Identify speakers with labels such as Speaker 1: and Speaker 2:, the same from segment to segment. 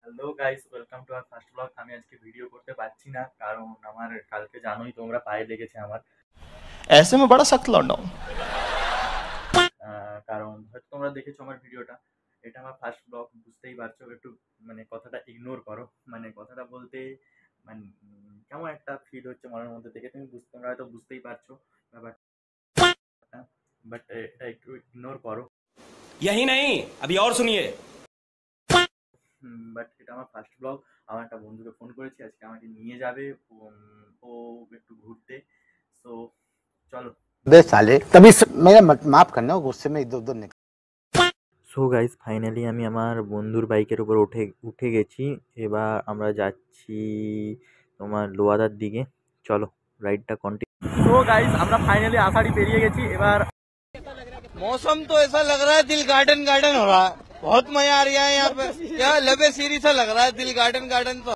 Speaker 1: Hello guys, welcome to our first blog. আমি আজকে video করতে পারছি না কারণ আমার কালকে জানোই তোমরা পায়ে লেগেছে আমার।
Speaker 2: ऐसे में बड़ा सख्त लौंडा हूं।
Speaker 1: কারণ হয়তো তোমরা দেখেছো আমার ভিডিওটা। এটা আমার ফার্স্ট ব্লগ, বুঝতেই পারছো। একটু মানে কথাটা ইগনোর করো। মানে কথাটা বলতে মানে কেমন একটা ফিল হচ্ছে মনের মধ্যে থেকে, তোমরা হয়তো বুঝতেই পারছো ব্যাপারটা। বাট এটা একটু ইগনোর করো।
Speaker 3: यही नहीं, अभी और सुनिए।
Speaker 1: বাট এটা আমার ফার্স্ট ব্লগ। আমার একটা বন্ধুকে ফোন করেছি, আজকে আমাকে নিয়ে যাবে ও একটু ঘুরতে। সো চলো।
Speaker 4: बे साले तभी मेरा माफ करना गुस्से में इधर उधर निकल।
Speaker 1: সো গাইস, ফাইনালি আমি আমার বন্ধুর বাইকের উপর উঠে উঠে গেছি। এবার আমরা যাচ্ছি তোমার লোয়াদার দিকে। চলো রাইডটা কন্টিনিউ। সো গাইস, আমরা ফাইনালি আষাঢ়ি পেরিয়ে গেছি। এবার
Speaker 5: मौसम तो ऐसा लग रहा है दिल गार्डन गार्डन हो रहा है। बहुत मजा आ रहा है यहाँ पे। क्या लबे सीरी सा लग रहा है दिल गार्डन गार्डन। तो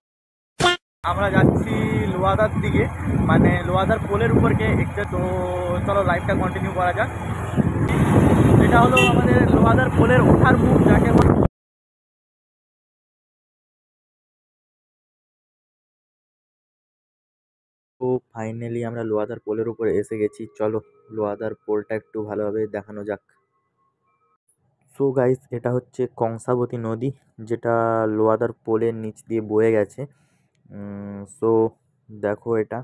Speaker 1: আমরা যাচ্ছি লোয়াদার দিকে, মানে লোয়াদার পোলের উপর গিয়ে এক্সে। তো চলো লাইভটা কন্টিনিউ করা যাক। এটা হলো আমাদের লোয়াদার পোলের ওঠার মুখ, যাকে বলে। তো ফাইনালি আমরা লোয়াদার পোলের উপরে এসে গেছি। চলো লোয়াদার পোলটা একটু ভালোভাবে দেখানো যাক। সো গাইস, এটা হচ্ছে কংসাবতী নদী, যেটা লোয়াদার পোলের নিচ দিয়ে বয়ে গেছে। সো দেখো এটা।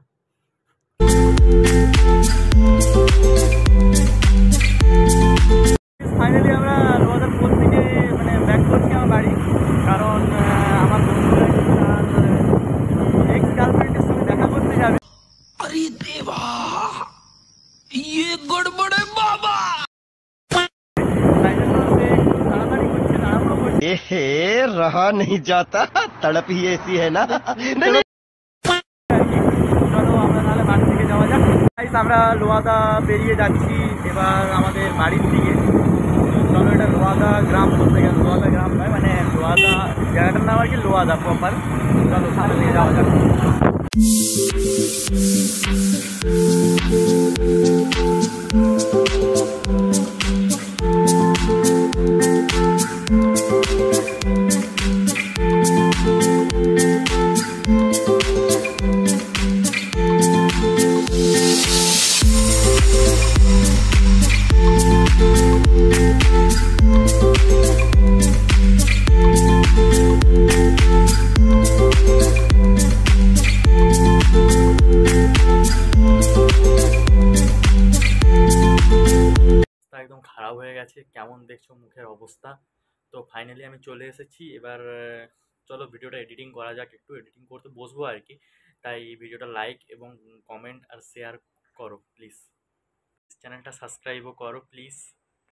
Speaker 1: ফাইনালি আমরা লোয়াদার পোল থেকে মানে ব্যাক করছি আমার বাড়ি। কারণ আমার বন্ধু এক্স গার্লফ্রেন্ডের সঙ্গে দেখা করতে যাবে।
Speaker 5: अरे देवा, ये गड़बड़ है बाबा।
Speaker 1: তাই জন্য সে একটু তাড়াতাড়ি করছে, তাড়াহুড়ো করছে।
Speaker 2: ए रहा नहीं जाता, तड़प ही ऐसी है ना। नहीं,
Speaker 1: চলো আমরা তাহলে বাড়ি থেকে যাওয়া যাক। গাইস, আমরা লোয়াদা পেরিয়ে যাচ্ছি এবার আমাদের বাড়ির দিকে। চলো, এটা লোয়াদা গ্রাম বলতে গেলে, লোয়াদা গ্রাম নয়, মানে লোয়াদা জায়গাটার নাম আর কি লোয়াদা প্রপার। চলো সামনে দিয়ে যাওয়া যাক। একদম খারাপ হয়ে গেছে, কেমন দেখছো মুখের অবস্থা। তো ফাইনালি আমি চলে এসেছি। এবার চলো ভিডিওটা এডিটিং করা যাক। একটু এডিটিং করতে বসবো আর কি। তাই ভিডিওটা লাইক এবং কমেন্ট আর শেয়ার করো প্লিজ। চ্যানেলটা সাবস্ক্রাইবও করো প্লিজ।